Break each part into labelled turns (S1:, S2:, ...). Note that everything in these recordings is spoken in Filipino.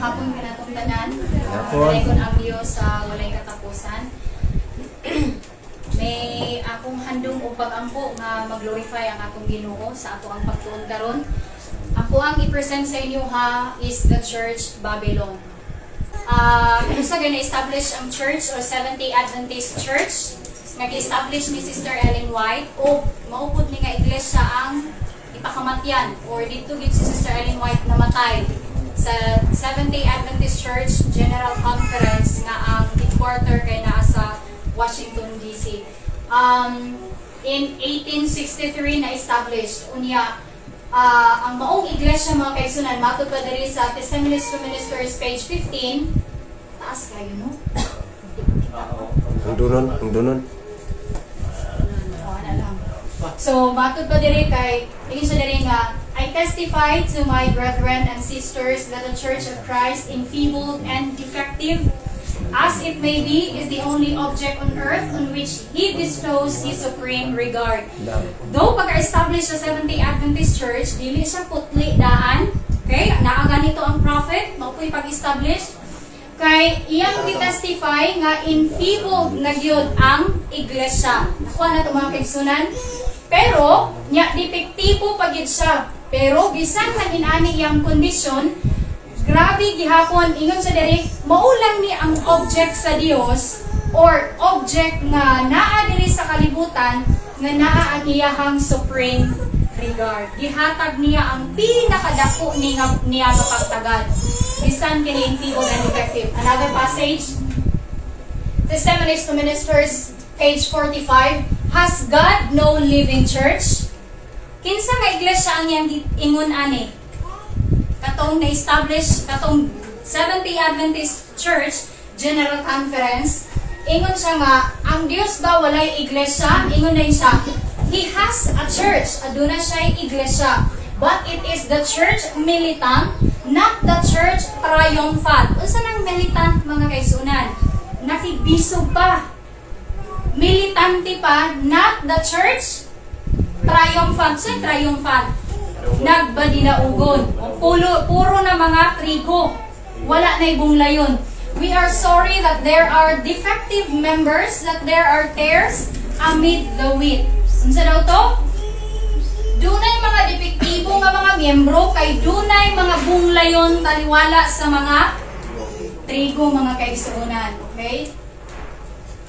S1: hapon kanatong tanan.
S2: Hapon.
S1: Dayon ang Dios sa walay katapusan. May akong handong upag ampo nga mag-glorify ang atong Ginoo sa ato ang pagtuon karon. Ako ang i-present sa inyo ha is the Church Babylon. Sa gina-establish ang church or Seventh-day Adventist Church, nag-establish ni Sister Ellen White o maupod ni nga iglesia ang ipakamatyan or dito gid si Sister Ellen White namatay sa Seventh-day Adventist Church General Conference nga ang headquarter kay naa sa Washington DC. In 1863 na established unya ang maong iglesia mga kaigsunan matud pa diri sa Testimonies to Ministers page 15 taas kayo no.
S2: Ang dunon.
S1: So matud pa diri kay ingin sa diri nga I testify to my brethren and sisters that the Church of Christ, enfeebled and defective as it may be, is the only object on earth on which He bestows His supreme regard. Though pag-establish sa Seventh-day Adventist Church, dili siya putli daan. Okay? Naa ganito ang prophet, maupoy pag-establish. Kay iyang gi-testify nga enfeebled na gyud ang iglesia. Nakuha na ito mga kaigsunan. Pero, nya depektibo pa gyud siya. Pero, bisan man inani iyang kondisyon, grabe gihapon ingon sa diri maulang ni ang object sa Dios or object nga naa diri sa kalibutan nga naa ang iyahang supreme regard. Gihatag niya ang pinakadako niya nga pagtagad. Bisan kini enfeebled and defective. Another passage, Testimonies to Ministers, page 45. Has God no living church? Kinsa nga iglesia ang iyang ingon ani? Katong na-establish, katong Seventh-day Adventist Church General Conference, ingon siya nga, ang Dios ba walay iglesia? Ingon na siya, He has a church. Aduna siya iglesia. But it is the church militant, not the church triumphant. Unsa nang militant mga kaigsunan? Nakibisog pa. Militante pa, not the church triumphant. Sa triumphant? Nagbadinaugon. Puro na mga trigo. Wala na ibong layon. We are sorry that there are defective members, that there are tares amid the wheat. Unsa daw to? Dunay mga depektibo nga mga miyembro, kay dunay mga bunglayon taliwala sa mga trigo mga kaigsunan. Okay?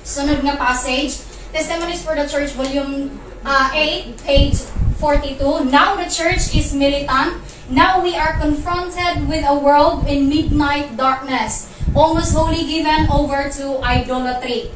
S1: Sunod nga passage, Testimonies for the Church, volume 8, page 42. Now the church is militant. Now we are confronted with a world in midnight darkness, almost wholly given over to idolatry.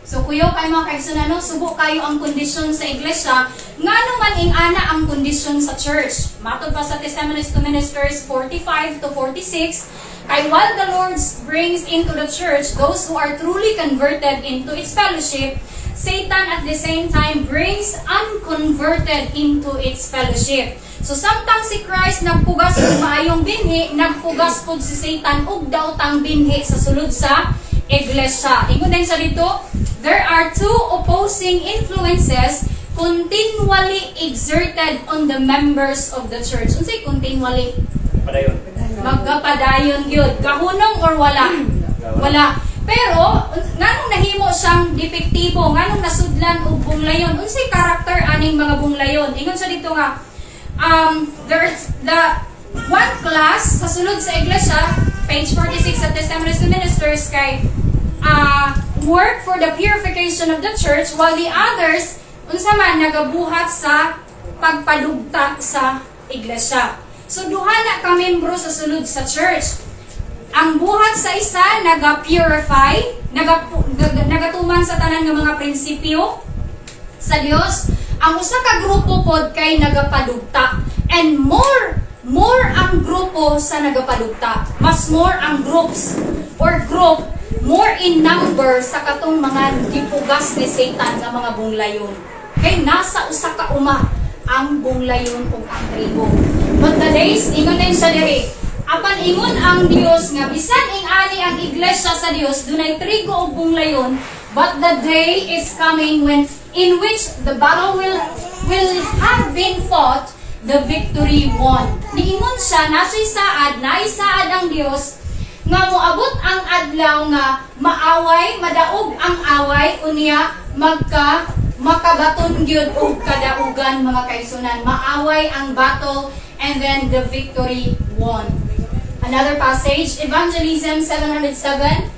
S1: So kuyo kay mga kaigsunan, subo kayo ang kondisyon sa iglesia, ngano man ingana ang kondisyon sa church. Matod pa sa Testimonies to Ministers 45 to 46, kay while the Lord brings into the church those who are truly converted into its fellowship, Satan at the same time brings unconverted into its fellowship. So samtang si Christ nagpugas og maayong binhi, nagpugas pod si Satan og daotang binhi sa sulod sa iglesia. Ingon din sa dito, there are two opposing influences continually exerted on the members of the church. Unsay continually?
S2: Padayon.
S1: Magapadayon gyud. Kahunong or wala? Wala. Pero nganong nahimo siyang depektibo, nganong nasudlan og bunglayon? Unsay karakter aning mga bunglayon? Ingon sa dito nga, there's the one class sa sulod sa iglesia, page 46 sa Testimonies to Ministers, kay work for the purification of the church, while the others unsa man nagabuhat sa pagpadugta sa iglesia. So duha na ka membro sa sulod sa church. Ang buhat sa isa naga-purify, nagatuman sa tanan nga mga prinsipyo sa Dios. Ang usa ka grupo pod kay nagapadugta, and more ang grupo sa nagapadugta. Mas more ang groups or group, more in number sa katong mga gipugas ni Satan nga mga bunglayon. Kay nasa usa ka uma ang bunglayon ug ang trigo. But the days ingon din sa diri, apan ingon ang Dios nga bisan ingani ang iglesia sa Dios dunay trigo ug bunglayon, but the day is coming when in which the battle will have been fought, the victory won. Niingon siya, naisaad ang Dios nga moabot ang adlaw nga maaway, madaog ang away, unya makabaton gyud og kadaugan mga kaigsunan. Maaway ang battle and then the victory won. Another passage, Evangelism 707.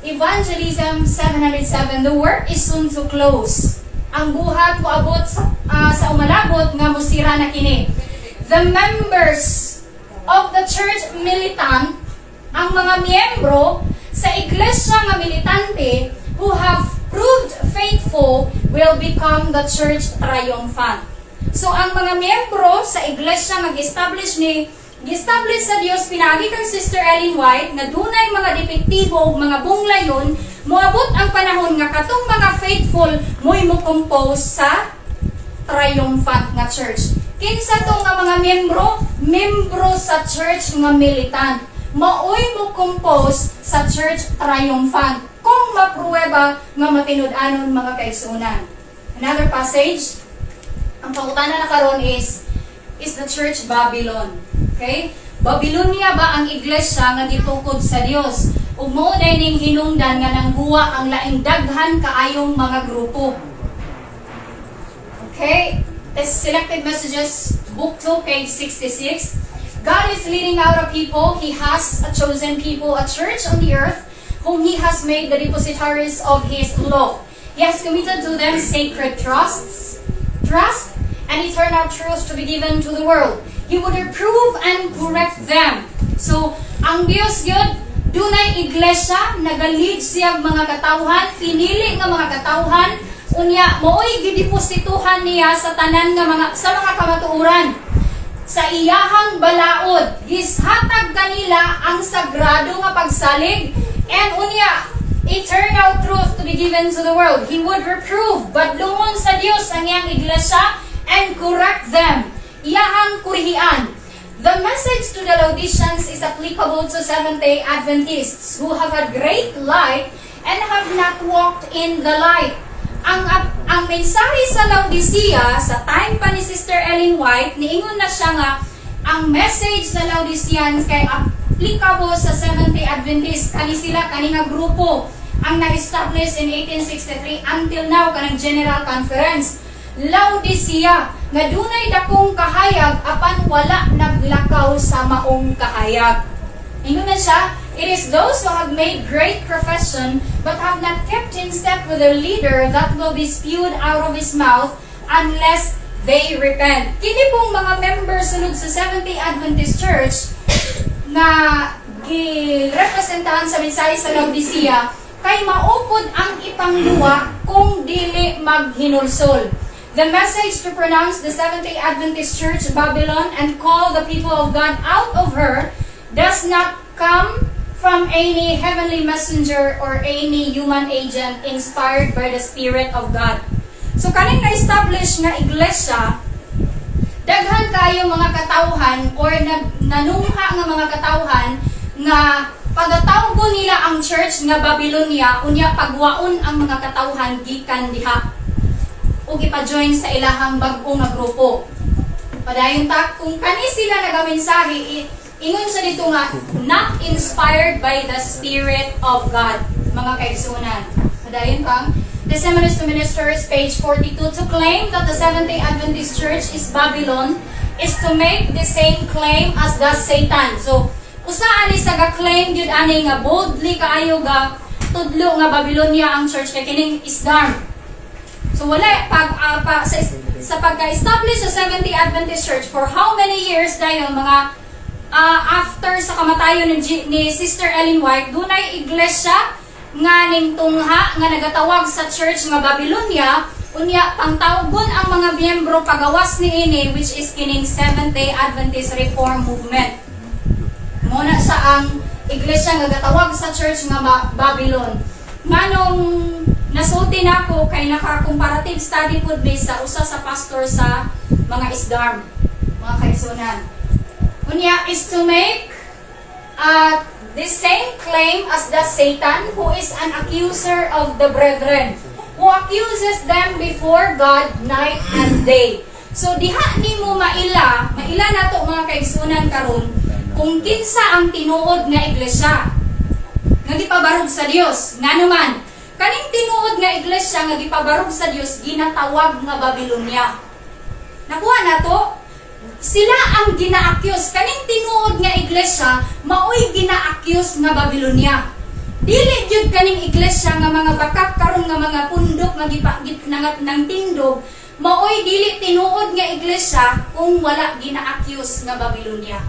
S1: Evangelism 707, the work is soon to close. Ang buhat moabot sa umalabot nga musira na kini. The members of the church militant, ang mga miyembro sa iglesia nga militante who have proved faithful will become the church triumphant. So ang mga miyembro sa iglesia nga gi-establish sa Dios pinagi kang Sister Ellen White nga dunay mga depektibo ug mga bunglayon, moabot ang panahon nga katong mga faithful mo'y mo compose sa triumphant nga church. Kinsa to nga mga membro sa church nga militant, maoy mo compose sa church triumphant kung mapruweba nga matinud-anon mga kaigsunan. Another passage, ang pangutana na karon is the church Babylon. Okay? Babylonia ba ang iglesia nga gitukod sa Dios? Ug mao ning hinungdan nga nangguwa ang laing daghan kaayong mga grupo. Okay? The selected messages, book 2, page 66. God is leading out a people. He has a chosen people, a church on the earth, whom He has made the depositaries of His law. He has committed to them sacred trust, and eternal truth to be given to the world. He would reprove and correct them. So, ang Dios yun, dunay iglesia, nagalid siyang mga katawhan, pinili nga mga katawhan, unya mooy gideposituhan niya sa tanan nga sa mga kamatuoran. Sa iyahang balaod, gishatag kanila ang sagrado nga pagsalig, and unya eternal truth to be given to the world. He would reprove, badlungon sa Dios ang iyang iglesia, and correct them. Iyahang kurihian. The message to the Laodiceans is applicable to Seventh-day Adventists who have had great light and have not walked in the light. Ang mensahe sa Laodicea, sa time pa ni Sister Ellen White, niingon na siya nga, ang message sa Laodiceans kay applicable sa Seventh-day Adventists, kani sila, kani nga grupo, ang na-establish in 1863 until now, kanang General Conference. Laodicea, nga dunay dakong kahayag, apan wala naglakaw sa maong kahayag. Ingon na siya, it is those who have made great profession but have not kept in step with their leader that will be spewed out of his mouth unless they repent. Kini pong mga members sunod sa Seventh-day Adventist Church na girepresentahan sa mensahe sa Laodicea kay maupod ang ipangluwa kung dili maghinulsol. The message to pronounce the Seventh-day Adventist Church Babylon and call the people of God out of her does not come from any heavenly messenger or any human agent inspired by the Spirit of God. So kaning na-establish nga iglesia, daghan kayo mga katawhan or nanungha nga mga katawhan nga pagatawgo nila ang church nga Babylonia, unya pagwaon ang mga katawhan gikan diha ug ipa-join sa ilahang bag-o nga grupo. Padayon ta kung kani sila nagamensahe, ingon sa dito nga not inspired by the Spirit of God, mga kaigsunan. Padayon ta, Testimonies to Ministers, page 42, to claim that the Seventh-day Adventist Church is Babylon is to make the same claim as does Satan. So, usa ani sa ga-claim gyud ani nga boldly kaayo ga tudlo nga Babylonia ang church kay kining isdam. So wala sa pagka-establish sa Seventh-day Adventist Church for how many years dayon mga after sa kamatayon ni Sister Ellen White, dunay iglesia nga ning tungha nga nagatawag sa church nga Babylonia, unya pangtawgon ang mga miyembro pagawas niini which is kining Seventh-day Adventist Reform Movement. Muna sa ang iglesia nga gatawag sa church nga Babylon. Manong nasulti nako kay naka-comparative study pud based sa usa sa pastor sa mga isdarm, mga kaigsunan. Unya is to make the same claim as the Satan, who is an accuser of the brethren, who accuses them before God night and day. So diha nimo maila nato mga kaigsunan karon kung kinsa ang tinuod nga iglesia. nga gipabarog sa Dios. Nganuman, kaning tinuod nga iglesia nga gipabarog sa Dios ginatawag nga Babylonia. Nakuha na to? Sila ang gina-accuse. Kaning tinuod nga iglesia maoy gina-accuse nga Babylonia. Dili gyud kaning iglesia nga mga bakak karon nga mga pundok nga nang tindog, maoy dili tinuod nga iglesia kung wala gina-accuse nga Babylonia.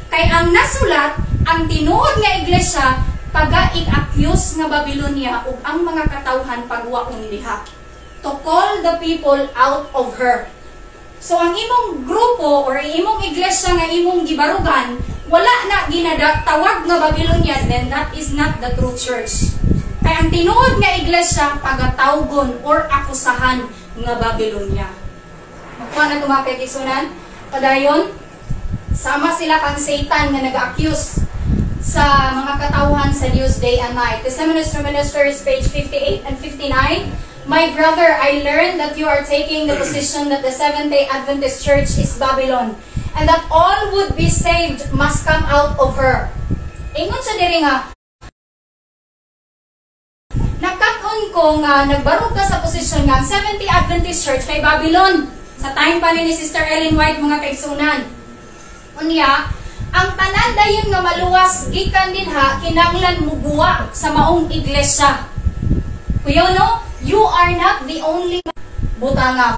S1: Kay ang nasulat, ang tinuod nga iglesia paga-i-accuse nga Babylonia ug ang mga katawhan pagwaon diha. To call the people out of her. So ang imong grupo or imong iglesia nga imong gibarugan, wala na ginatawag nga Babylonia, then that is not the true church. Kaya ang tinuod nga iglesia pagatawgon or akusahan nga Babylonia. Makuha na tumapay kisunan. Padayon, sama sila kang Satan nga nag-accuse sa mga katawhan sa Dios day and night. The Seminars to Ministers, page 58 and 59. My brother, I learned that you are taking the position that the Seventh-day Adventist Church is Babylon, and that all would be saved must come out of her. Ingon siya diri nga, nagkaton ko nga nagbarog ka sa posisyon nga ang Seventh-day Adventist Church kay Babylon. Sa time pa ni Sister Ellen White, mga kaigsunan. Unya, ang tanan dayon nga maluwas gikan dinha kinahanglan mubuwa sa maong iglesia. Kuya no, you are not the only butanga.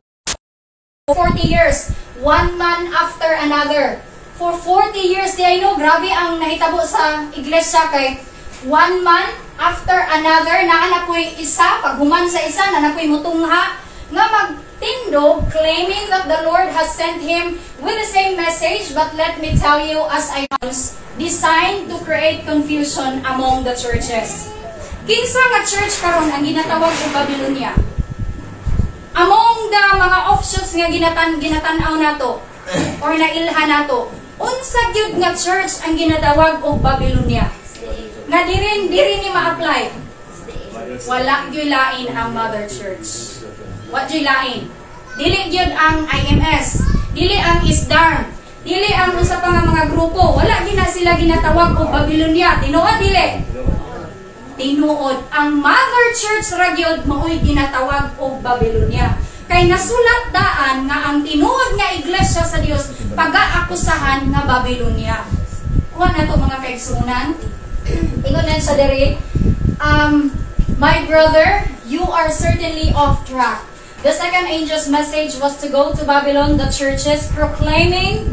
S1: 40 years, one man after another. For 40 years, I know, grabe ang nahitabo sa iglesia kay one man after another, na anakoy isa, paghuman sa isa, na anakoy mutungha, nga magtindog, claiming that the Lord has sent him with the same message, but let me tell you, as I was designed to create confusion among the churches. Kinsa nga church karon ang ginatawag og Babylonia? Among the mga offshoots nga ginatan-aw nato or nailhan nato, unsa gyud nga church ang ginatawag og Babylonia? Nga diri ni ma-apply. Wala gyud lain ang Mother Church. What gyud lain? Dili gyud ang IMS, dili ang ISDARM, dili ang usa pa nga mga grupo. Wala gyud na sila ginatawag og Babylonia. Tinuod dili? Tinuod, ang Mother Church ragyod maoy ginatawag og Babylonia. Kay nasulat daan nga ang tinuod nga iglesia sa Dios pag-aakusahan nga Babylonia. Kuha na to mga kaigsunan. Ingon na sa diri, my brother, you are certainly off track. The second angel's message was to go to Babylon, the churches, proclaiming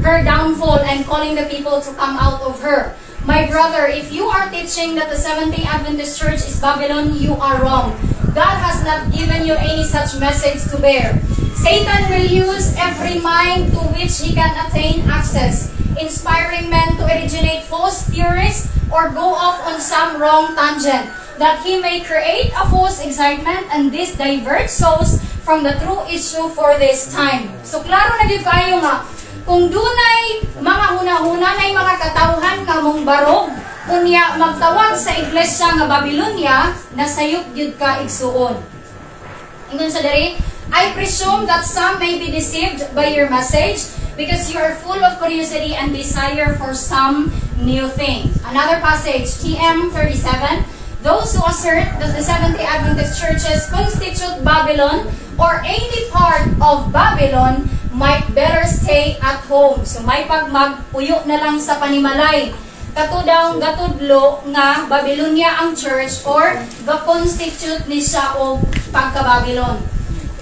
S1: her downfall and calling the people to come out of her. My brother, if you are teaching that the Seventh-day Adventist Church is Babylon, you are wrong. God has not given you any such message to bear. Satan will use every mind to which he can attain access, inspiring men to originate false theories or go off on some wrong tangent, that he may create a false excitement and this divert souls from the true issue for this time. So, klaro na di kayo nga, kung dunay mga hunahunanay mga katawhan nga mong barog, unya magtawag sa iglesia nga Babylonia, nasayop gyud ka igsuon. Ingon sa diri, I presume that some may be deceived by your message because you are full of curiosity and desire for some new thing. Another passage, TM 37, those who assert that the Seventh-day Adventist churches constitute Babylon or any part of Babylon might better stay at home. So may pagmagpuyo na lang sa panimalay. Katudang gatudlo nga Babylonia ang church or ga-constitute ni siya o pagka-Babylon.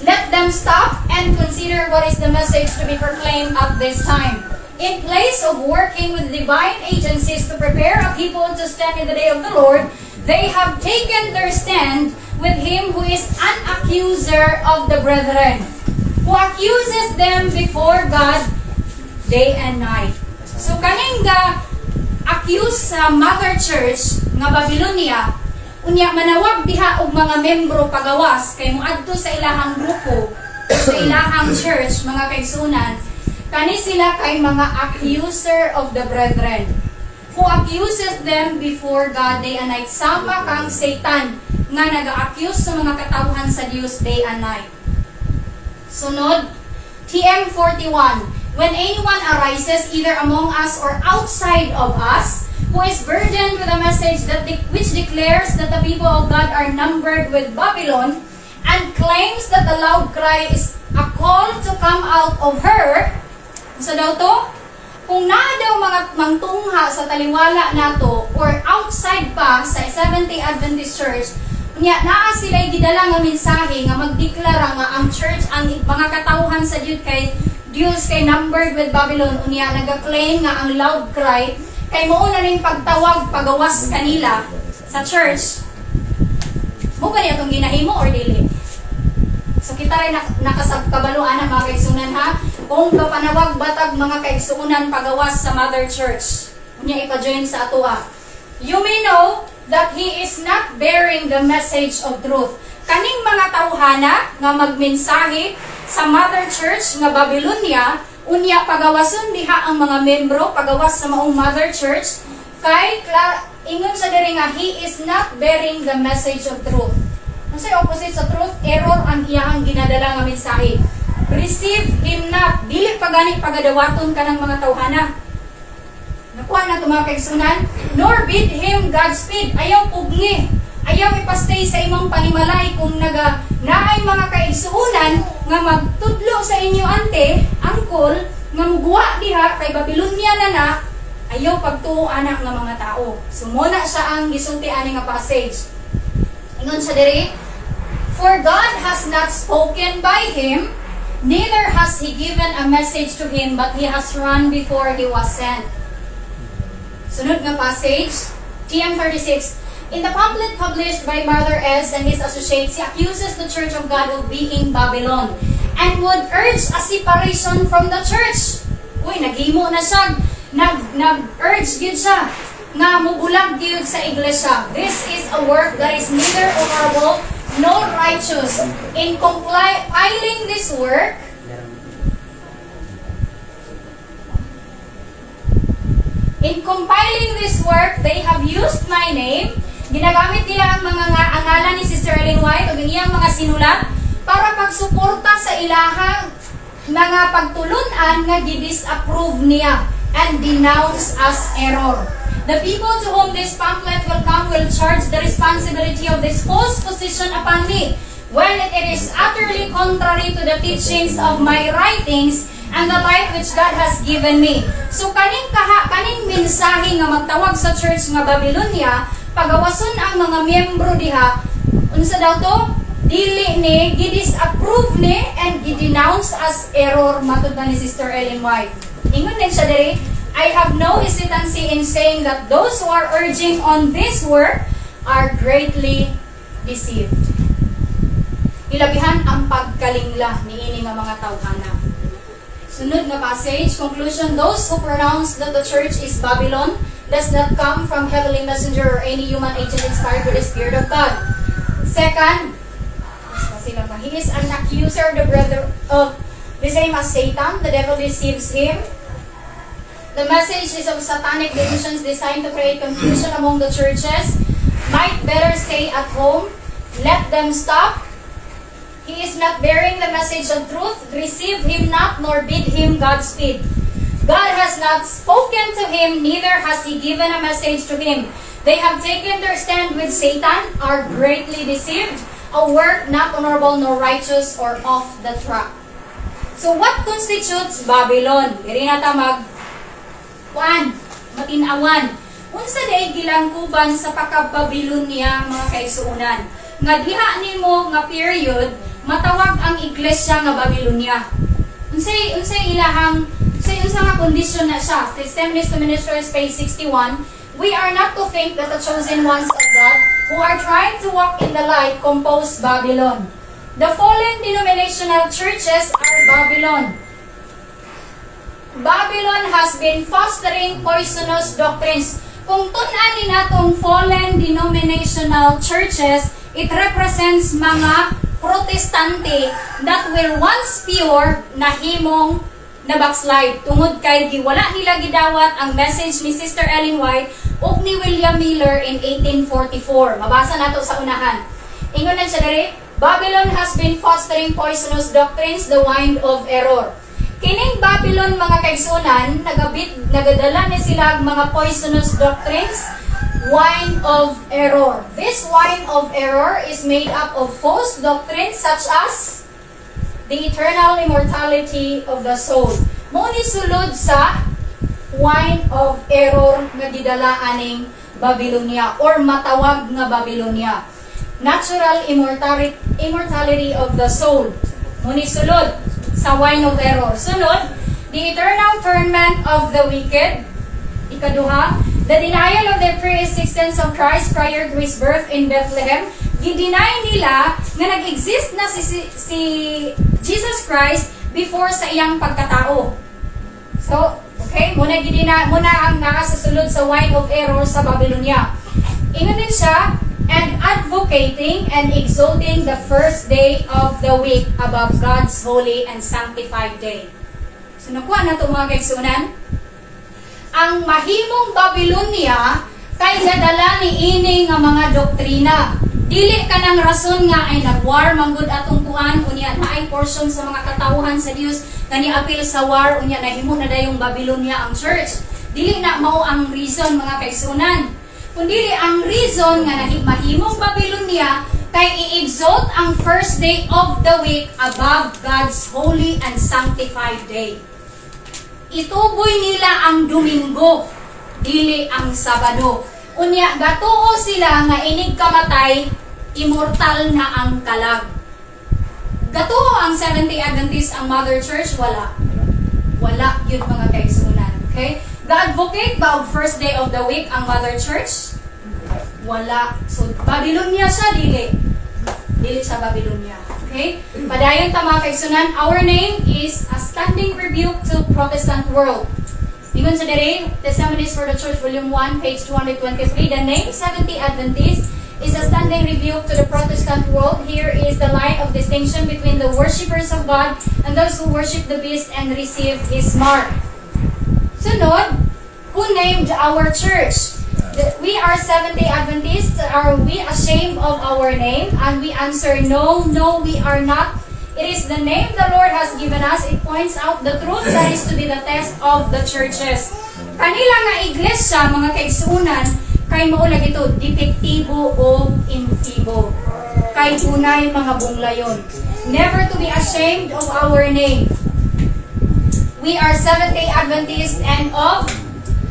S1: Let them stop and consider what is the message to be proclaimed at this time. In place of working with divine agencies to prepare a people to stand in the day of the Lord, they have taken their stand with him who is an accuser of the brethren, who accuses them before God day and night. So kaning accuse sa Mother Church nga Babylonia, unya manawag diha og mga membro pagawas kay moadto sa ilahang grupo sa ilahang church, mga kaigsunan, kani sila kay mga accuser of the brethren, who accuses them before God day and night. Sama kang Satan nga naga-accuse sa mga katawhan sa Dios day and night. Sunod, TM 41. When anyone arises, either among us or outside of us, who is burdened with a message which declares that the people of God are numbered with Babylon and claims that the loud cry is a call to come out of her. So daw to, kung naa daw mga mangtungha sa taliwala nato or outside pa sa Seventh-day Adventist Church, unya naa sila'y gidala nga mensahe nga magdeklara nga ang church, ang mga katawhan sa Diyos kay numbered with Babylon, unya nag-claim nga ang loud cry kay mao na ning pagtawag pagawas kanila sa church. Mo ba niya itong ginahimo or dili? So kita rin nakasabkabaluan ang mga kaigsunan ha. Kung kapanawag batag mga kaigsunan pagawas sa Mother Church, unya ipa-join sa ato ha. You may know that he is not bearing the message of truth. Kaning mga tawhana nga magmensahe sa Mother Church nga Babylonia, unya pagawason diha ang mga membro pagawas sa maong Mother Church kay ingon sa diri nga he is not bearing the message of truth. Unsay opposite sa truth? Error ang iyang ginadala nga mensahe. Receive him not, dili pagani pagadawaton kanang mga tawhana. Nakuha na ito mga kaigsunan, nor bid him Godspeed. Ayaw pugni, ayaw ipastay sa imong panimalay kung naay mga kaigsunan nga magtudlo sa inyo ante, angkol, nga mugwa diha kay Babylonia na ayaw pagtuo anak nga mga tao. Sumuna siya ang gisulti ani nga passage. Ingon sa diri, for God has not spoken by him, neither has he given a message to him, but he has run before he was sent. Sunod nga passage, TM36. In the pamphlet published by Brother S. and his associates, he accuses the Church of God of being Babylon and would urge a separation from the church. Uy, naghimo na siya. Nag-urge yun siya nga mubulag yun sa iglesia. This is a work that is neither honorable nor righteous. In compiling this work, they have used my name. Ginagamit nila ang mga angalan ni Sister Ellen White o ganiyang mga sinulat para pagsuporta sa ilahang mga pagtulunan nga gidisapprove niya and denounce as error. The people to whom this pamphlet will come will charge the responsibility of this false position upon me, when it is utterly contrary to the teachings of my writings and the light which God has given me. So kaning mensahe nga magtawag sa church nga Babylonia, pagawason ang mga miyembro diha, unsa daw to? Dili ni, gidisapprove ni, and gidenounce as error, matud na ni Sister Ellen White. Ingon din siya diri, I have no hesitancy in saying that those who are urging on this work are greatly deceived. Ilabihan ang pagkalingla niini nga mga tawhana. Sunod na passage, conclusion, those who pronounce that the church is Babylon does not come from heavenly messenger or any human agent inspired by the Spirit of God. Second, he is an accuser, the brother of the same as Satan. The devil deceives him. The message is of satanic divisions designed to create confusion among the churches. Might better stay at home. Let them stop. He is not bearing the message of truth. Receive him not, nor bid him Godspeed. God has not spoken to him, neither has he given a message to him. They have taken their stand with Satan, are greatly deceived, a work not honorable nor righteous or off the track. So what constitutes Babylon? Diri na ta matinawan. Unsa day gilangkuban sa pagka-Babylonia mga kaigsuonan? Nga diha nimo nga period matawag ang iglesia nga Babylonia. Unsay ilahang unsa nga kondisyon na siya? Testimonies to Ministers, page 61. We are not to think that the chosen ones of God who are trying to walk in the light compose Babylon. The fallen denominational churches are Babylon. Babylon has been fostering poisonous doctrines. Kung tun-ani natong fallen denominational churches, it represents mga protestante that were once pure na himong na backslide. Tungod kay giwala nila gidawat ang message ni Sister Ellen White ug ni William Miller in 1844. Mabasa nato sa unahan. Ingon na siya diri, Babylon has been fostering poisonous doctrines, the wind of error. Kining Babylon mga kaigsunan, nagadala ni sila mga poisonous doctrines, wine of error. This wine of error is made up of false doctrines such as the eternal immortality of the soul. Mo ni sulod sa wine of error nga gidala aning Babylonia or matawag nga Babylonia. Natural immortality of the soul. Muni sulod sa wine of error. Sunod, the eternal torment of the wicked. Ikaduha, the denial of the pre-existence of Christ prior to His birth in Bethlehem. Gideny nila nga nag-exist na si Jesus Christ before sa iyang pagkatao. So, okay, muna ang nakasusulod sa wine of error sa Babylonia. Ingon din siya, and advocating and exalting the first day of the week above God's holy and sanctified day. So nakuha na ito mga kaigsunan. Ang mahimong Babylonia kay nadala ni ini nga mga doktrina. Dili ka ng rason nga ay nagwar manggod atong tuan unya na ay portion sa mga katawhan sa Dios nga niapil sa war unya nahimo na dayong Babylonia ang church. Dili na mao ang reason mga kaigsunan. Kundi ang reason nga mahimong Babylonia kay i-exalt ang first day of the week above God's holy and sanctified day. Ituboy nila ang Domingo, dili ang Sabado. Unya, gatuo sila nga inig kamatay, immortal na ang kalag. Gatuo ang Seventh-day Adventist ang Mother Church? Wala. Wala yun mga kaigsunan. Okay? Ga-advocate ba of first day of the week ang Mother Church? Wala. So, Babylonia siya, dili. Dili sa Babylonia. Okay? Padayon ta mga kaigsunan, our name is a standing rebuke to Protestant world. Ingon sa dere, Testimonies for the Church, Volume 1, page 223, the name Seventh-day Adventist is a standing rebuke to the Protestant world. Here is the line of distinction between the worshippers of God and those who worship the beast and receive his mark. Sunod, who named our church? We are Seventh-day Adventists. Are we ashamed of our name? And we answer, no, we are not. It is the name the Lord has given us. It points out the truth that is to be the test of the churches. Kanila nga iglesia, mga kaigsunan, kay maulag ito, depektibo o infibo. Kay unay mga bunglayon. Never to be ashamed of our name. We are Seventh-day Adventists, and of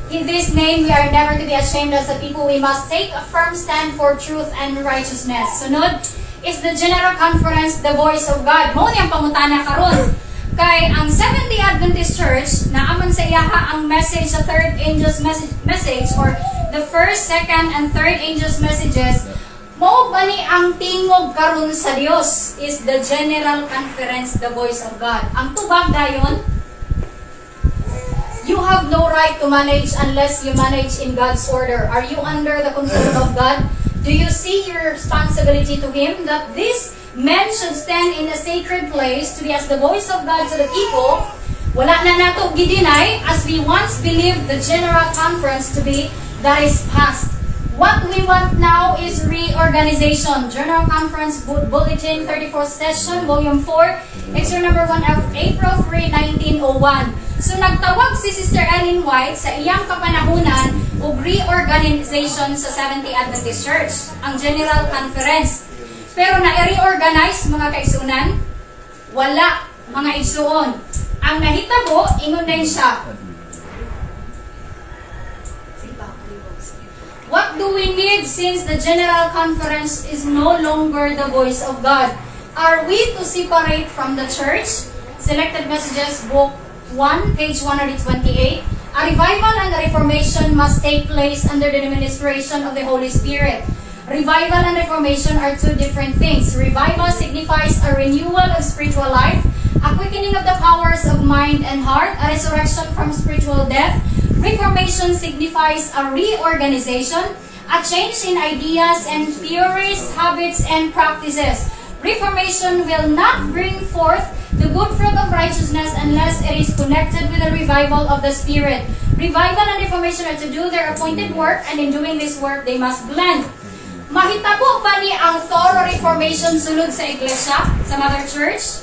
S1: in this name we are never to be ashamed as a people. We must take a firm stand for truth and righteousness. Sunod is the General Conference, the Voice of God. Mo niyang pangutana karon. Kay ang Seventh-day Adventist Church, naaman sa iyaha ang message sa third angel's message or the first, second, and third angel's messages. Mo ba ni ang tingog karon sa Dios is the General Conference, the Voice of God. Ang tubag dayon, you have no right to manage unless you manage in God's order. Are you under the control of God? Do you see your responsibility to Him? That these men should stand in a sacred place to be as the voice of God to the people. Wala na nato gidinay as we once believed the General Conference to be, that is past. What we want now is reorganization. General Conference Bulletin 34th Session, Volume 4, Extra number 1 of April 3, 1901. So nagtawag si Sister Ellen White sa iyang kapanahunan og reorganization sa Seventh-day Adventist Church, ang General Conference. Pero na-reorganize mga kaisunan, wala mga igsuon. Ang nahitabo, ingon din siya. What do we need since the General Conference is no longer the voice of God? Are we to separate from the church? Selected Messages, Book 1, page 128. A revival and a reformation must take place under the administration of the Holy Spirit. Revival and reformation are two different things. Revival signifies a renewal of spiritual life, a quickening of the powers of mind and heart, a resurrection from spiritual death. Reformation signifies a reorganization, a change in ideas and theories, habits, and practices. Reformation will not bring forth the good fruit of righteousness unless it is connected with the revival of the Spirit. Revival and reformation are to do their appointed work, and in doing this work, they must blend. Mahitabo ba ni ang thorough reformation sulod sa iglesia, sa Mother Church?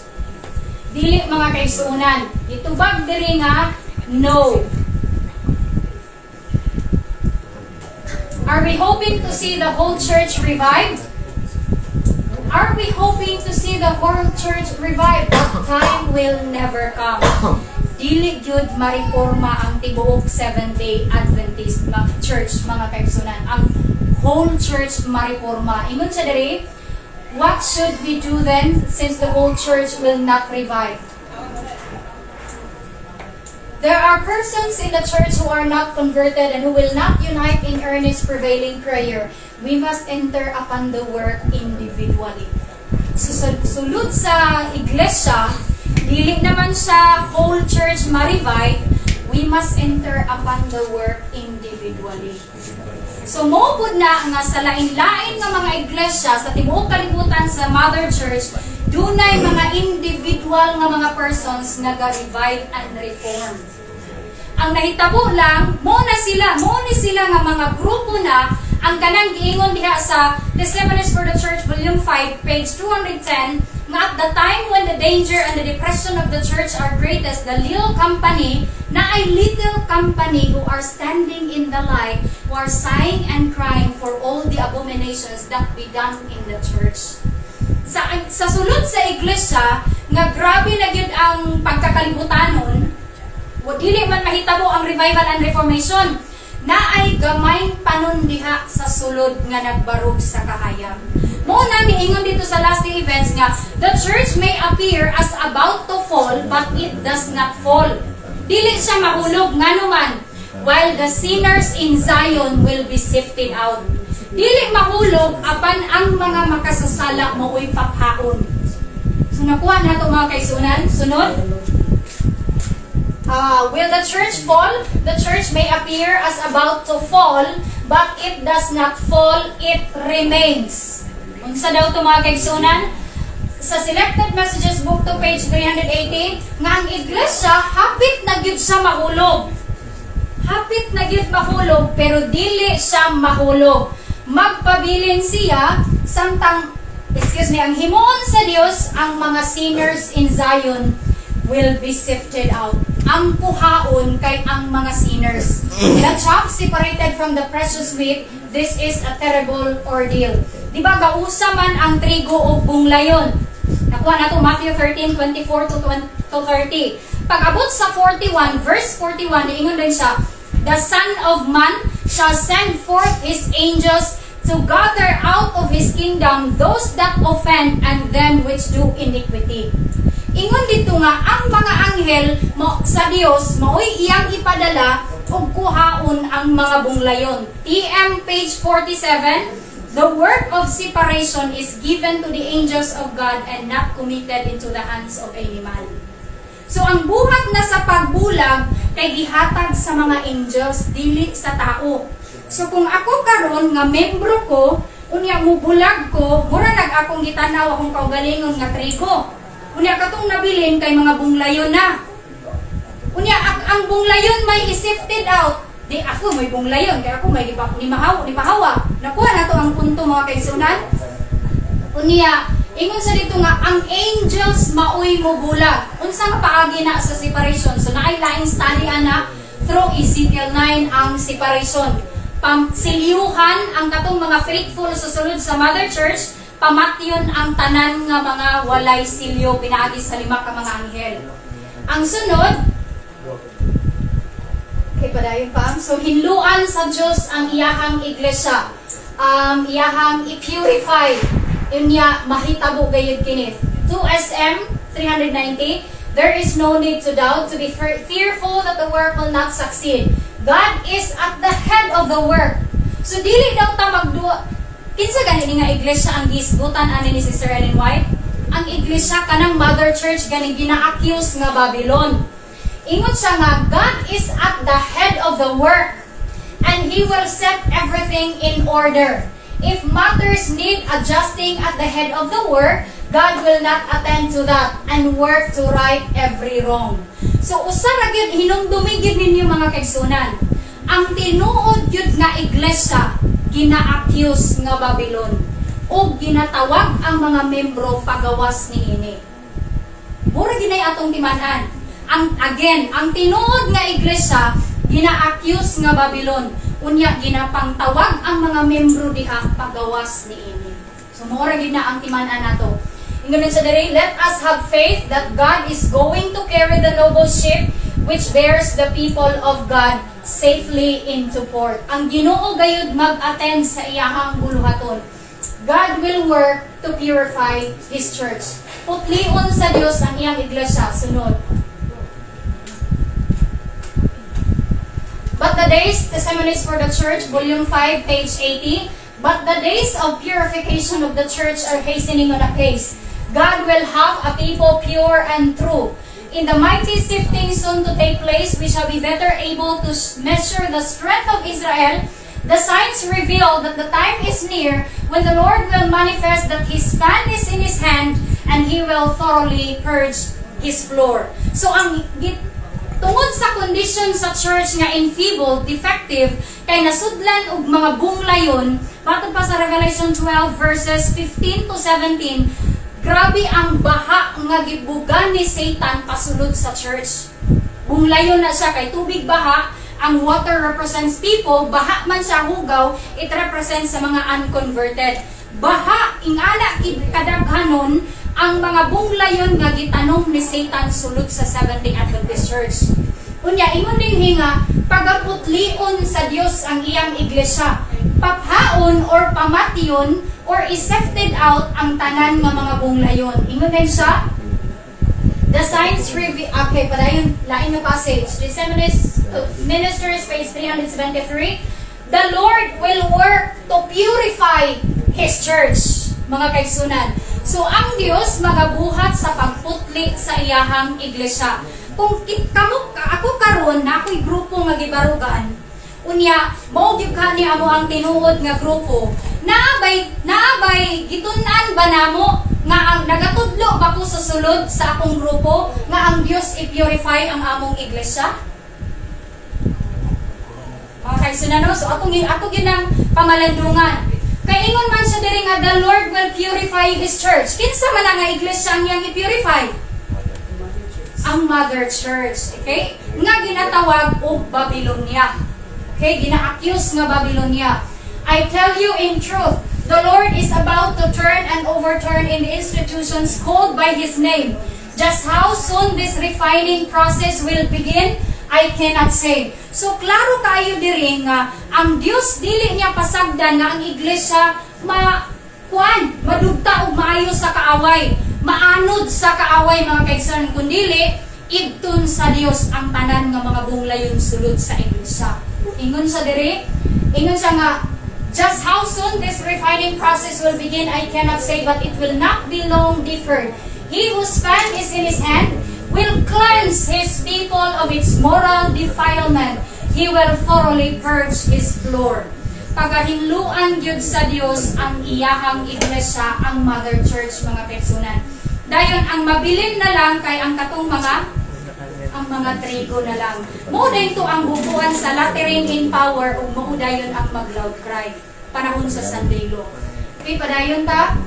S1: Dili mga kaigsuonan. Itubag diri nga no. Are we hoping to see the whole church revived? Are we hoping to see the whole church revived? That time will never come. Dili gyud mariporma ang tibuok Seventh-day Adventist church mga kaigsuonan. Ang whole church mariporma. Ingon sa diri, what should we do then since the whole church will not revive? There are persons in the church who are not converted and who will not unite in earnest prevailing prayer. We must enter upon the work individually. So, sulod sa iglesia, dili naman sa whole church ma-revive, we must enter upon the work individually. So, mopod na nga sa lain-lain nga mga iglesia sa tibuok kalibutan sa Mother Church, dunay mga individual nga mga persons nga ga-revive and reform. Ang nahitabo lang, mo ni sila nga mga grupo na ang kanang giingon diha sa Testimonies for the Church Volume 5, page 210, nga at the time when the danger and the depression of the church are greatest, the little company, na ay little company who are standing in the light, who are sighing and crying for all the abominations that be done in the church. Sa sulod sa iglesia, nga grabe na gyud ang pagkakalibutanon, dili man mahitabo ang revival and reformation, na ay gamay panon diha sa sulod nga nagbarog sa kahayag. Mo na miingon dito sa last day events nga, the church may appear as about to fall, but it does not fall. Dili siya mahulog nganuman, while the sinners in Zion will be sifted out. Dili mahulog apan ang mga makasasala mao'y paphaon. So nakuha na ito mga kaisunan. Sunod. Will the church fall? The church may appear as about to fall, but it does not fall, it remains. Unsa daw ito mga kaisunan? Sa Selected Messages Book 2, page 380, nga ang iglesia, hapit na gyud siya mahulog. Hapit na gyud mahulog, pero dili siya mahulog. Magpabilin siya, samtang, ang himuon sa Dios, ang mga sinners in Zion will be sifted out. Ang kuhaon kay ang mga sinners. The chaff separated from the precious wheat, this is a terrible ordeal. Diba, gausa man ang trigo o bunglayon. Nakuha na ito, Matthew 13:24 to 30. Pag abot sa 41, verse 41, ingon din siya, the Son of Man shall send forth his angels to gather out of his kingdom those that offend and them which do iniquity. Ingon dito nga, ang mga anghel sa Dios, mao'y iyang ipadala ug kuhaon ang mga bunglayon. TM page 47, the work of separation is given to the angels of God and not committed into the hands of any man. So ang buhat na sa pagbulag kay gihatag sa mga angels, dili sa tao. So kung ako karon nga membro ko, unya mo bulag ko, mura nag akong gitanaw akong kaugalingon nga trigo. Unya katong nabilin kay mga bunglayon na. Unya ang bunglayon may isifted out. Di ako may bunglayon, kaya ako may ni mahawa. Nakuha na to ang punto mga kaisunan. Unya, ingon sa dito nga, ang angels maoy mo bulag. Unsa nga paagi na sa separation? So naay laing study ana through Ezekiel 9 ang separation. Silyuhan ang katong mga faithful sa sulod sa Mother Church, pamatyon ang tanan nga mga walay silyo pinaagi sa lima ka mga anghel. Ang sunod, okay, padayon pa. So, hinluan sa Diyos ang iyahang iglesia. Iyahang i-purify. Inya, mahitabo gayud kinit. 2 SM 390, there is no need to doubt, to be fearful that the work will not succeed. God is at the head of the work. So, dili daw ta magduwa. Kinsa gani nga iglesia ang gisgutan ani ni Sister Ellen White? Ang iglesia kanang Mother Church gani gina-accuse nga Babylon. Ingon siya nga, God is at the head of the work and He will set everything in order. If matters need adjusting at the head of the work, God will not attend to that and work to right every wrong. So, usara gyud hinumdumi gyud ninyo mga kaigsunan. Ang tinuod gyud nga iglesia, gina-accuse nga Babylon o ginatawag ang mga membro pagawas niini. Mura ginay atong timan-an. Ang tinuod nga iglesia gina-accuse nga Babylon. Unya ginapangtawag ang mga membro diha pagawas ni ini. So mura gid na ang timan-an nato. Ingon sa diri, let us have faith that God is going to carry the noble ship which bears the people of God safely into port. Ang Ginoo gayud mag-attend sa iyahang buluhaton. God will work to purify His church. Putlion sa Dios ang iyang iglesia. Sunod. But the days, Testimonies for the Church, Volume 5, page 80. But the days of purification of the church are hastening on apace. God will have a people pure and true. In the mighty sifting soon to take place, we shall be better able to measure the strength of Israel. The signs reveal that the time is near when the Lord will manifest that His fan is in His hand and He will thoroughly purge His floor. So tungod sa condition sa church nga enfeebled, defective, kay nasudlan og mga bunglayon, matod pa sa Revelation 12 verses 15 to 17, grabe ang baha nga gibugan ni Satan pasulod sa church. Bunglayon na siya kay tubig baha, ang water represents people, baha man siya hugaw, it represents sa mga unconverted. Baha, ingala kadaghanon, ang mga bunglayon nga gitanong ni Satan sulod sa Seventh-day Adventist Church. Unya, ingon din hinga, pagaputlion sa Dios ang iyang iglesia. Paphaon or pamation or isefted out ang tanan nga mga bunglayon. Ingon din siya, the signs reveal, okay, padayon, lain na passage. Disseminist Ministers, page 373. The Lord will work to purify His church, mga kaigsunan. So, ang Dios magabuhat sa pagputli sa iyahang iglesia. Kung ako karon na ako'y grupo nga gibarugan, unya, maugyug ka ni amo ang tinuod nga grupo, naabay, gitunan ba namo, nga ang nagatudlo ba ko sa sulod sa akong grupo, nga ang Dios i-purify ang among iglesia? Mga kaigsunan, no? So, ako ginang pamalandungan. Kay ingon man siya diri nga the Lord will purify His church. Kinsa man nga iglesia niyang i-purify? Ang Mother Church, okay? Nga ginatawag og Babylonia. Okay, gina-accuse nga Babylonia. I tell you in truth, the Lord is about to turn and overturn in the institutions called by His name. Just how soon this refining process will begin, I cannot say. So, klaro kayo diri nga, ang Dios dili niya pasagdan nga ang iglesia madugta og maayo sa kaaway, maanod sa kaaway, mga kaigsunan, kundili, idtun sa Dios ang tanan nga mga bunglayon sulod sa iglesia. Ingon sa diri, ingon siya nga, just how soon this refining process will begin, I cannot say, but it will not be long deferred. He whose fan is in his hand will cleanse his people of its moral defilement. He will thoroughly purge his floor. Pagahinluan gyud sa Dios ang iyahang iglesia, ang Mother Church, mga kaigsunan. Dayon ang mabilin na lang kay ang katong mga trigo na lang. Mao dayon to ang bubuan sa Lateran in power ug mao dayon ang mag-loud cry panahon sa Sunday law. Okay, padayon ta.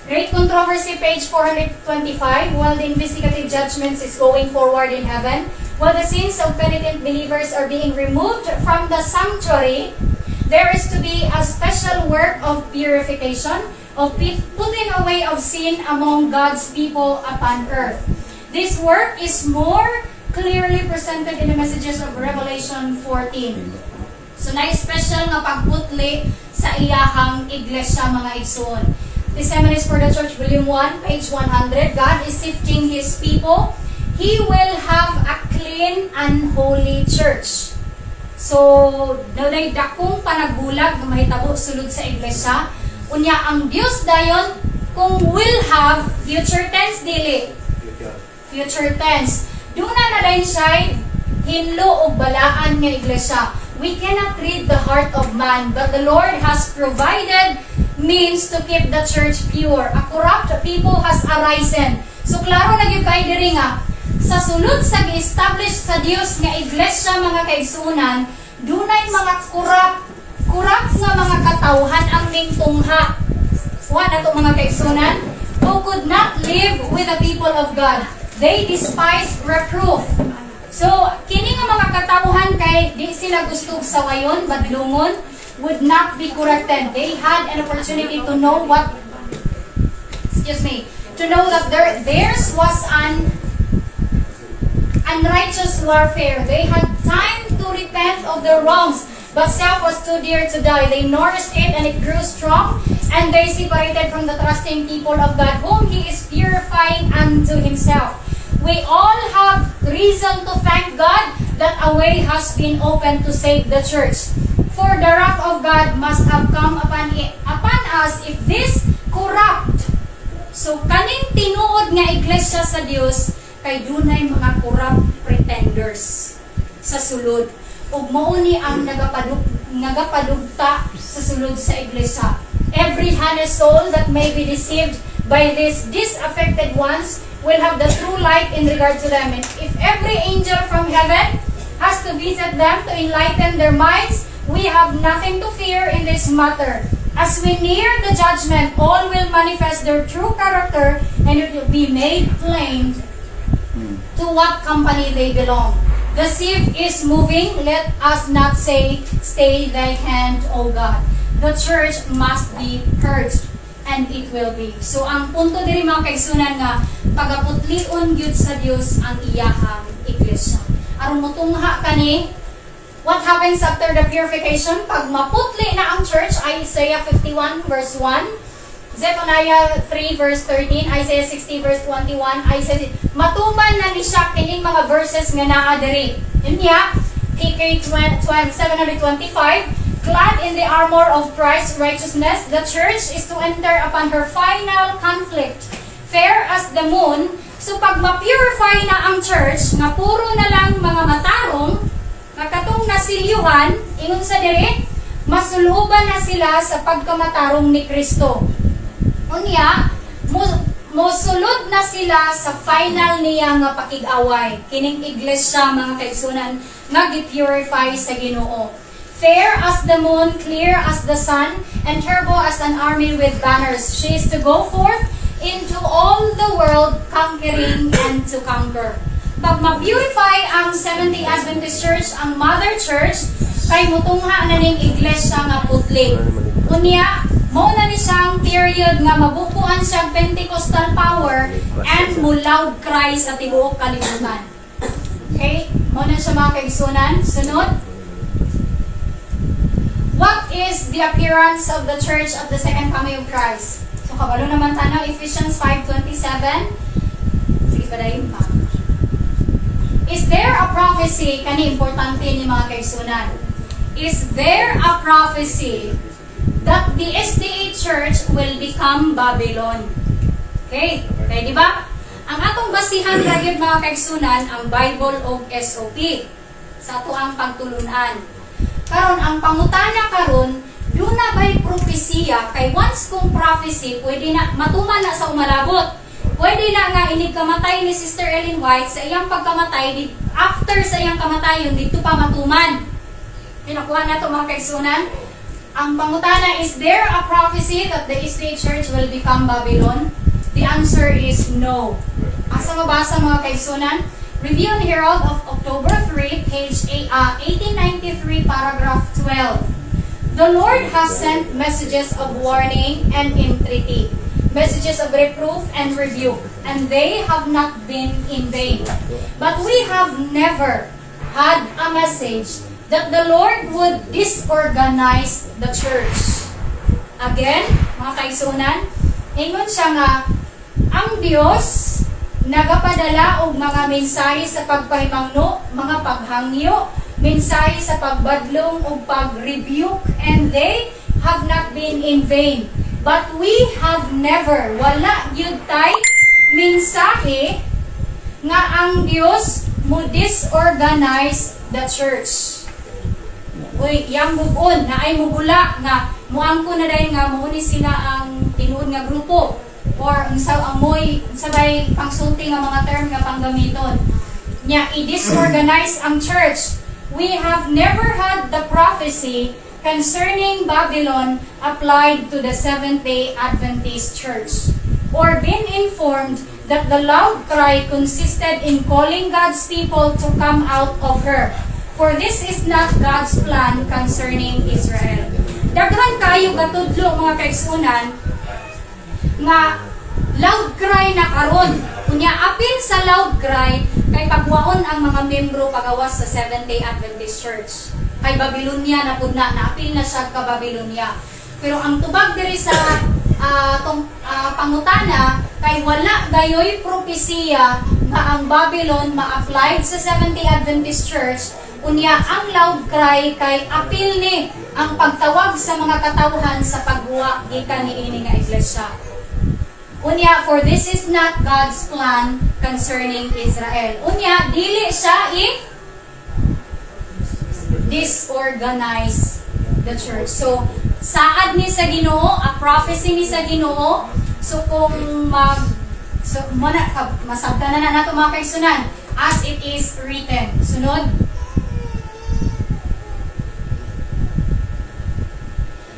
S1: Great Controversy, page 425. While the investigative judgments is going forward in heaven, while the sins of penitent believers are being removed from the sanctuary, there is to be a special work of purification, of putting away of sin among God's people upon earth. This work is more clearly presented in the messages of Revelation 14. So, na-special nga pagputli sa iyahang iglesia, mga igsoon. Testimonies for the Church, Volume 1, page 100. God is sifting His people. He will have a clean and holy church. So, naway dakong panagbulag na mahitabo sulod sa iglesia. Unya, ang Dios dayon, kung will have, future tense dili. Future tense. Doon na dayon siya, hinlo o balaan ng iglesia. We cannot read the heart of man, but the Lord has provided means to keep the church pure. A corrupt people has arisen. So, klaro na yung kayo diri nga, sa sulod sa gi-establish sa Dios nga iglesia, mga kaigsunan, dunay mga corrupt nga mga katawhan ang mingtungha. What na to, mga kaigsunan? Who could not live with the people of God. They despise reproof. So, kini nga mga katawhan kay di sila gusto sa wayon, badlungon, would not be corrected. They had an opportunity to know what, to know that theirs was an unrighteous warfare. They had time to repent of their wrongs, but self was too dear to die. They nourished it and it grew strong, and they separated from the trusting people of God, whom He is purifying unto Himself. We all have reason to thank God that a way has been opened to save the church. For the wrath of God must have come upon us if this corrupt. So, kaning tinuod nga iglesia sa Dios kay dunay mga corrupt pretenders sa sulod. Ug mao ni ang nagapadugta sa sulod sa iglesia. Every honest soul that may be deceived by these disaffected ones will have the true light in regard to them. And if every angel from heaven has to visit them to enlighten their minds, we have nothing to fear in this matter. As we near the judgment, all will manifest their true character, and it will be made plain to what company they belong. The sieve is moving. Let us not say, stay thy hand, O God. The church must be purged, and it will be. So, ang punto diri mga kaigsunan nga, pagaputlion yun sa Dios ang iyahang iglesia. Aron motungha kani, what happens after the purification? Pag maputli na ang church, Isaiah 51 verse 1, Zephaniah 3 verse 13, Isaiah 60 verse 21, Isaiah, matuman na ni siya kining mga verses nga naa diri. Yun niya, KK 725, clad in the armor of Christ's righteousness, the church is to enter upon her final conflict, fair as the moon. So pag ma-purify na ang church, nga puro na lang mga matarong, katong nasilyuhan, ingon sa diri, masuluban na sila sa pagkamatarong ni Kristo. Unya, mosulod na sila sa final niya nga pakig-away. Kining iglesia mga kaigsunan nga gi-purify sa Ginoo. Fair as the moon, clear as the sun, and turbo as an army with banners. She is to go forth into all the world, conquering and to conquer. Pag ma-purify ang Seventh-day Adventist Church, ang Mother Church, kay mutungha na ning iglesia nga putli. Unya, mao na ni siyang period nga mabukuan siyang Pentecostal power and loud cry sa tibuok kalibutan. Okay? Mao na siya mga kaigsunan. Sunod. What is the appearance of the church at the second coming of Christ? So, kabalo naman tanaw, Ephesians 5:27. Sige pa dayon pa. Is there a prophecy? Kani importante ni mga kaigsunan. Is there a prophecy that the SDA church will become Babylon? Okay? Okay, di ba? Ang atong basihan lagi mga kaigsunan, ang Bible o SOP sa ato ang pagtulunan. Karon ang pangutana karon, doon na ba'y propesiya? Kay once kung prophecy, pwede na matuman na sa umalabot. Pwede na nga inigkamatay ni Sister Ellen White sa iyang pagkamatay, after sa iyang kamatayon, dito pa matuman. Pinakuha na ito mga kaigsunan. Ang pangutana, is there a prophecy that the SDA Church will become Babylon? The answer is no. Asa mabasa mga kaigsunan? Review and Herald of October 3, page 1893, paragraph 12. The Lord has sent messages of warning and entreaty, messages of reproof and rebuke, and they have not been in vain. But we have never had a message that the Lord would disorganize the church. Again, mga kaigsunan, ingon siya nga, ang Diyos nagapadala og mga mensahe sa pagpahimangno, mga paghangyo, mensahe sa pagbadlong o pag-rebuke, and they have not been in vain. But we have never, wala yun tay, mensahe nga ang Diyos mo disorganize the church. Uy, yang bukon, na ay mubula nga, muangko na dahil nga, muuni sila ang tinuod nga grupo. Or amoy sabay pangsulti nga mga term nga panggamiton nya i-disorganize ang church. We have never had the prophecy concerning Babylon applied to the Seventh-day Adventist Church, or been informed that the loud cry consisted in calling God's people to come out of her. For this is not God's plan concerning Israel. Daghan kayo katudlo mga kaigsunan nga loud cry na karon. Kunya apil sa loud cry kay pagwaon ang mga membro pagawas sa Seventh-day Adventist Church. Kay Babylonia na pud na apil na siya ka Babylonia. Pero ang tubag diri sa pangutana kay wala gayoy propesiya nga ang Babylon ma-applied sa Seventh-day Adventist Church. Unya ang loud cry kay apil ni ang pagtawag sa mga katawhan sa pagguwa gikan niini nga iglesia. Unya, for this is not God's plan concerning Israel. Unya, dili siya disorganize the church. So, saad ni sa Ginoo, a prophecy ni sa Ginoo. So, kung masabtan na nato mga kaigsunan, as it is written. Sunod.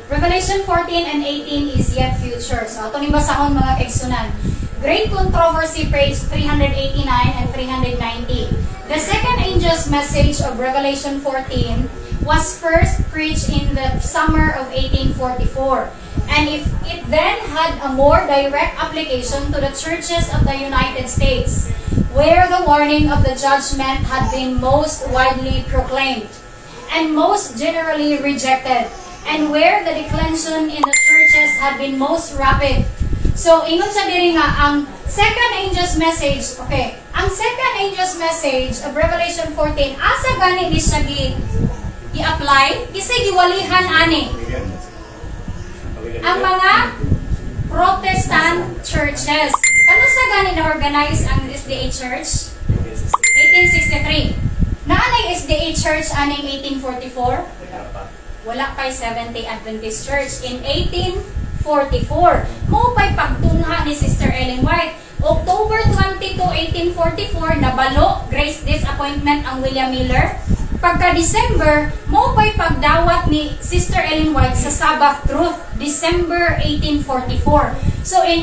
S1: Revelation 14 and 18 is yet future. So, ito ni basahon mga kaigsunan. Great controversy, page 389 and 390. The second angel's message of Revelation 14 was first preached in the summer of 1844. And if it then had a more direct application to the churches of the United States, where the warning of the judgment had been most widely proclaimed and most generally rejected, and where the declension in the churches had been most rapid. So, ingon sa diri nga, ang second angel's message, okay, ang second angel's message of Revelation 14, asa gani ni siya i-apply, kisay giwalihan ani. Ang mga Protestant churches. Kano sa gani na-organize ang SDA Church? 1863. Naanay SDA Church aning 1844? Wala pa'y Seventh-day Adventist Church. In 1844, mo pa'y pagtungha ni Sister Ellen White. October 22, 1844, nabalo, grace disappointment ang William Miller. Pagka-December, mo pa'y pagdawat ni Sister Ellen White sa Sabbath Truth, December 1844. So, in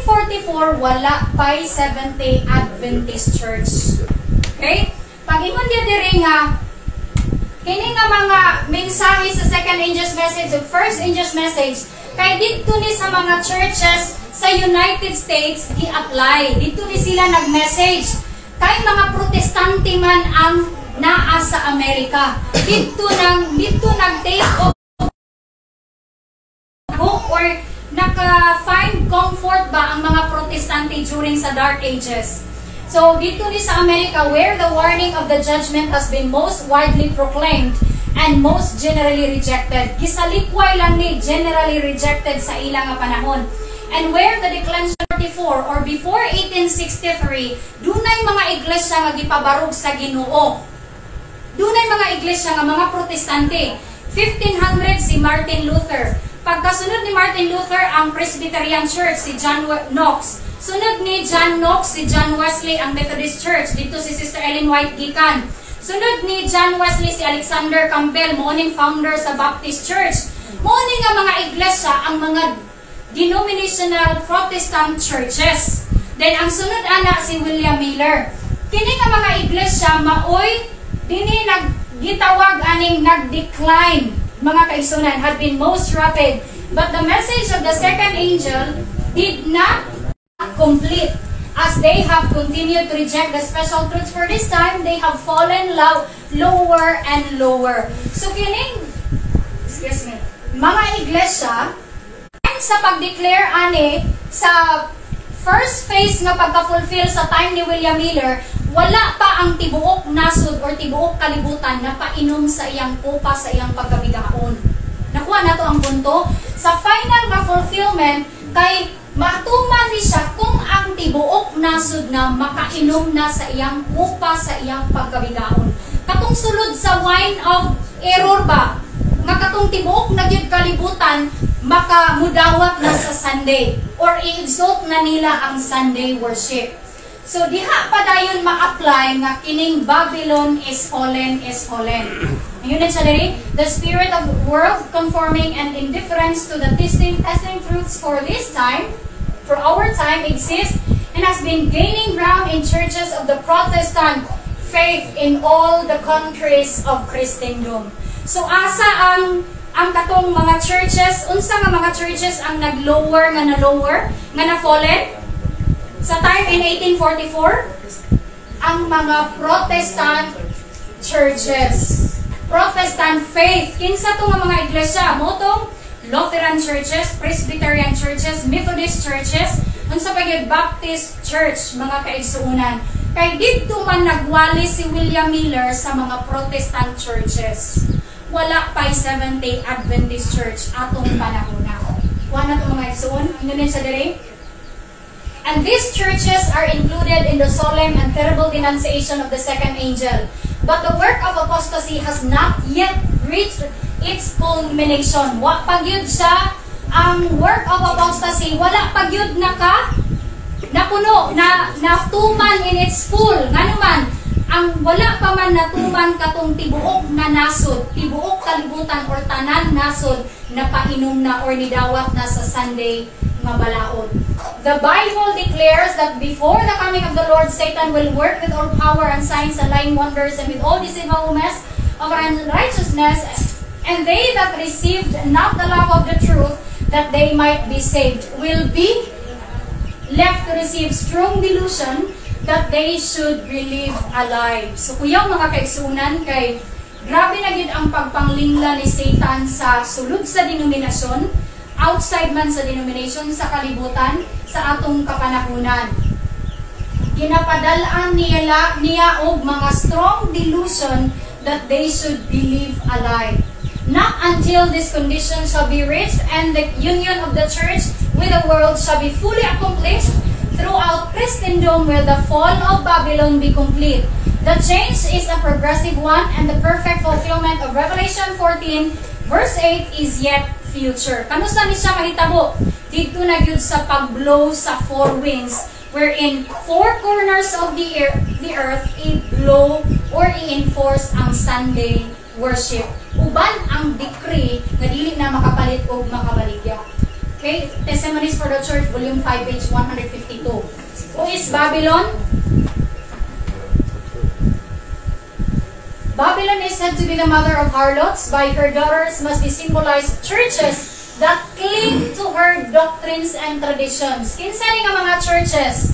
S1: 1844, wala pa'y Seventh-day Adventist Church. Okay? Pag-ingon niya diri nga, kini nga mga mensahe sa second angel's message, the first angel's message, kay dito ni sa mga churches sa United States i-apply. Dito ni sila nag-message. Kay mga protestante man ang naa sa Amerika. Dito nag-take of book or naka-find comfort ba ang mga protestante during sa Dark Ages. So, dito ni sa Amerika, where the warning of the judgment has been most widely proclaimed and most generally rejected. Gisalikway lang ni generally rejected sa ilang panahon. And where the declension 44 or before 1863, dunay mga iglesia nga gipabarog sa Ginoo. Dunay mga iglesia nga mga protestante. 1500 si Martin Luther. Pagkasunod ni Martin Luther ang Presbyterian Church, si John Knox. Sunod ni John Knox, si John Wesley, ang Methodist Church. Dito si Sister Ellen White gikan. Sunod ni John Wesley, si Alexander Campbell, morning founder sa Baptist Church. Morning nga mga iglesia, ang mga denominational Protestant churches. Then, ang sunod ana si William Miller. Kini nga mga iglesia, maoy, dini gitawag aning nag-decline, mga kaigsunan, had been most rapid. But the message of the second angel did not complete. As they have continued to reject the special truths for this time, they have fallen lower and lower. So kining, mga iglesia, sa pag-declare ani sa first phase nga pagka-fulfill sa time ni William Miller, wala pa ang tibuok nasod or tibuok kalibutan na painom sa iyang kupa sa iyang pagkabigaon. Nakuha na to ang punto. Sa final nga fulfillment, kay matuman ni siya kung ang tibuok nasod na makainom na sa iyang kupa sa iyang pagkabigaon. Katong sulod sa wine of error ba? Nga katong tibuok na gyud kalibutan, makamudawat na sa Sunday or i-exalt na nila ang Sunday worship. So diha pa dayon ma-apply nga kining Babylon is fallen, is fallen. Yun na siya diri, the spirit of world conforming and indifference to the testing truths for this time, for our time exists, and has been gaining ground in churches of the Protestant faith in all the countries of Christendom. So asa ang katong mga churches, unsa nga mga churches ang nag-lower nga na-fallen? Sa time in 1844, ang mga Protestant churches. Protestant faith. Kinsa to nga mga iglesia? Motong Lutheran churches, Presbyterian churches, Methodist churches, unsa pa gyud Baptist church, mga kaigsuonan. Kay didto man nagwali si William Miller sa mga Protestant churches. Wala pa'y Seventh-day Adventist Church atong panahon na. Wala itong mga igsuon. Ngayon sa diri. And these churches are included in the solemn and terrible denunciation of the second angel. But the work of apostasy has not yet reached its culmination. Wa pagyud siya ang work of apostasy, wala pagyud napuno, natuman in its full. Nganuman, ang wala pa man natuman katong tibuok na nasod, tibuok kalibutan or tanan nasod na painom na or nidawat na sa Sunday nga balaod. The Bible declares that before the coming of the Lord, Satan will work with all power and signs and lying wonders and with all deceivableness of unrighteousness, and they that received not the love of the truth, that they might be saved, will be left to receive strong delusion that they should be live alive. So kuyaw mga kaigsuunan, kay grabe na gid ang pagpanglingla ni Satan sa sulod sa denominasyon, outside man sa denomination, sa kalibutan, sa atong kapanahunan. Ginapadalaan niya og mga strong delusion that they should believe alive. Not until this condition shall be reached and the union of the church with the world shall be fully accomplished throughout Christendom will the fall of Babylon be complete. The change is a progressive one and the perfect fulfillment of Revelation 14 verse 8 is yet future. Kanusa ni siya mahitabo? Dito na gyud sa pag-blow sa four winds, wherein four corners of the earth i-blow or i-enforce ang Sunday worship. Uban ang decree nga dili na makapalit og makabaligya. Okay, Testimonies for the Church, Volume 5, page 152. Who is Babylon? Babylon is said to be the mother of harlots. By her daughters must be symbolized churches that cling to her doctrines and traditions. Kinsa ni nga mga churches?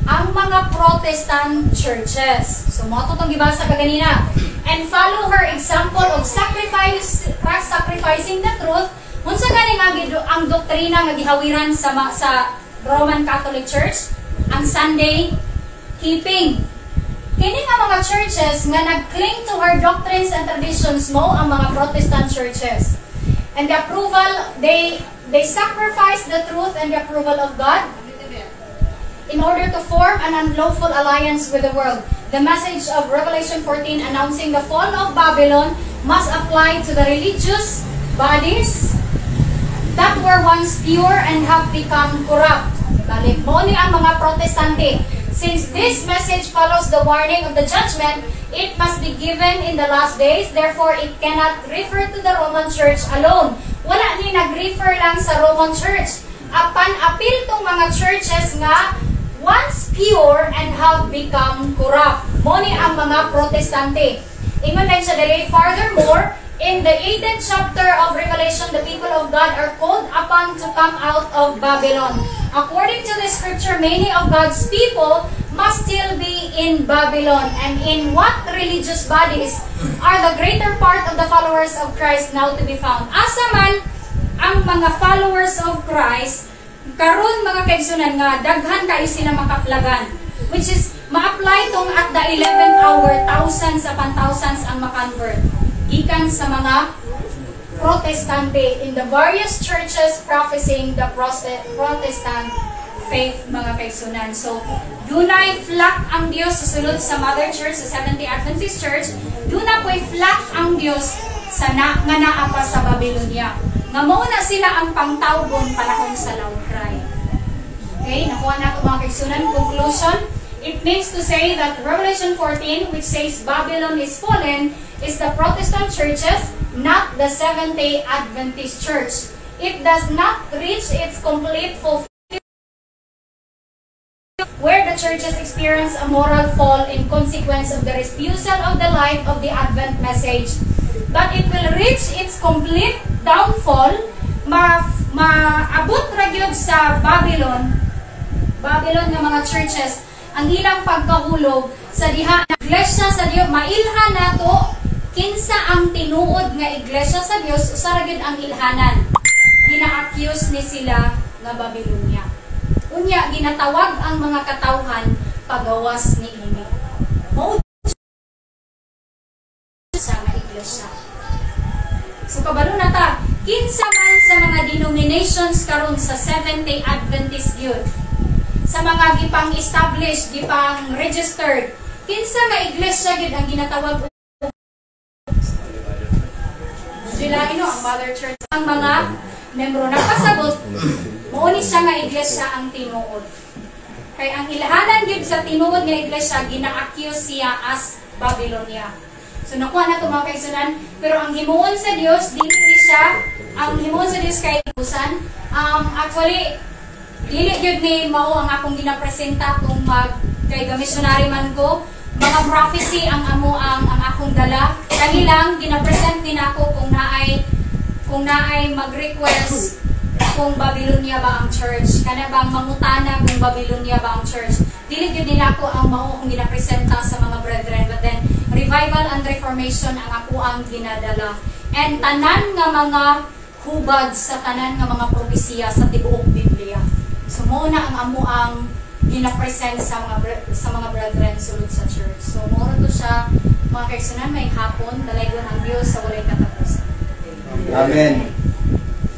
S1: Ang mga Protestant churches. So, mo itong gibasa kaganina. And follow her example of sacrificing the truth. Unsa gani nga ang doktrina nga gihawiran sa Roman Catholic Church? Ang Sunday keeping. Kini nga mga churches nga nag-cling to her doctrines and traditions mo ang mga Protestant churches. And the approval, they sacrifice the truth and the approval of God in order to form an unlawful alliance with the world. The message of Revelation 14 announcing the fall of Babylon must apply to the religious bodies that were once pure and have become corrupt. Balik mo ni ang mga Protestante. Since this message follows the warning of the judgment, it must be given in the last days. Therefore, it cannot refer to the Roman Church alone. Wala ni nag-refer lang sa Roman Church. Apan apil tong mga churches nga once pure and have become corrupt. Mo ni ang mga Protestante. Ingon din sa dili, furthermore, in the 18th chapter of Revelation, the people of God are called upon to come out of Babylon. According to the scripture, many of God's people must still be in Babylon. And in what religious bodies are the greater part of the followers of Christ now to be found? Asa man ang mga followers of Christ, karon mga kaigsunan nga, daghan kayo sila makaplagan. Which is, ma-apply tong at the 11th hour, thousands upon thousands ang makonvert. Ikan sa mga Protestante in the various churches professing the Protestant faith, mga kaigsunan. So, dunay flock ang Dios sa sulod sa Mother Church, sa Seventh-day Adventist Church. Duna po'y flock ang Dios sa nga naa pa sa Babylonia. Nga muna sila ang pangtawgon panahon sa lawkray. Okay, nakuha na ito mga kaigsunan. Conclusion, it means to say that Revelation 14, which says Babylon is fallen, is the Protestant churches, not the Seventh-day Adventist Church. It does not reach its complete fulfillment where the churches experience a moral fall in consequence of the refusal of the light of the Advent message. But it will reach its complete downfall, maabot ra gyud sa Babylon nga mga churches, ang ilang pagkahulog sa diha na iglesia sa Dios. Mailhan nato kinsa ang tinuod nga iglesia sa Dios, usa ra gyud ang ilhanan. Gina-accuse ni sila nga Babylonia. Unya, ginatawag ang mga katawhan pagawas ni ini. Mao sa mga iglesia. So kabalo na ta, kinsa man sa mga denominations karon sa Seventh-day Adventist yun, sa mga gipang-establish, gipang-registered, kinsa nga iglesia gyud ang ginatawag Juliano, ang Mother Church, ang mga membro nagpasagot, mauni siya nga iglesia ang tinuod. Kay ang ilhanan gyud sa tinuod nga iglesia, gina-accuse siya as Babylonia. So nakuha na ito mga kaigsunan, pero ang himuon sa Dios, dili siya, ang himuon sa Dios kay ibusan. Actually, dili gyud ni mao ang akong ginapresenta kung kay gamisyonary man ko, mga prophecy ang akong dala. Kani lang ginapresent din ako kung naay mag-request kung Babylonia ba ang church. Kana bang mangutana kung Babylonia ba ang church. Dili gyud nila ko ang mao akong ginapresenta sa mga brethren, but then revival and reformation ang ako ang ginadala. And tanan nga mga hubad sa tanan nga mga propesiya sa tibuok Biblia. So mo na ang amo ang gina-present sa mga brethren sulod sa church. So mo to siya mga kaigsunan, may hapon dalaygon ang Dios sa walay katapusan.
S3: Amen.